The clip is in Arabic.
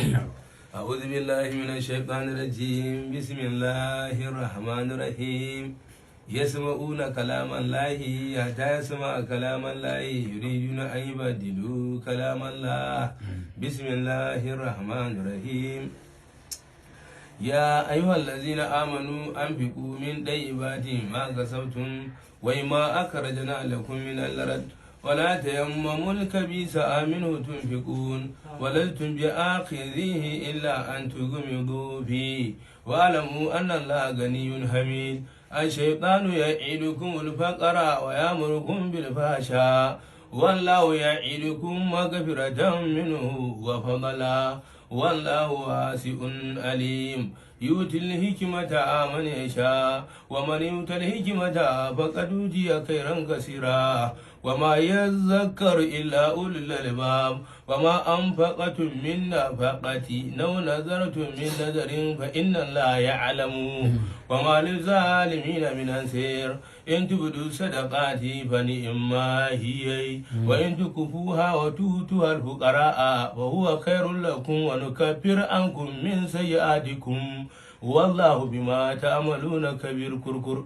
أعوذ بالله من الشيطان الرجيم. بسم الله الرحمن الرحيم. يسمعون كلام الله حتى يسمع كلام الله يريدون أن يبدلوا كلام الله. بسم الله الرحمن الرحيم. يا أيها الذين آمنوا أنفقوا من طيبات ما كسبتم وما أخرجنا لكم من الأرض ولا تيمموا الخبيث منه تنفقون ولستم بآخذيه إلا أن تغمضوا فيه واعلموا أن الله غني حميد. الشيطان يعدكم الفقر ويأمركم بالفحشاء والله يعدكم مغفرة منه وفضلا والله واسع عليم. يؤتي الحكمة من يشاء ومن يؤت الحكمة فقد أوتي خيرا كثيرا وما يذكر إلا أولو الألباب. وما أنفقتم من نفقة أو نذرتم من نذر فإن الله يعلم وما للظالمين من أنصير. إن تبدوا الصدقات فنعما هي وإن تكفوها وتؤتوها الفقراء فهو خير لكم ونكفر عنكم من سيئاتكم والله بما تعملون كبير. كركر.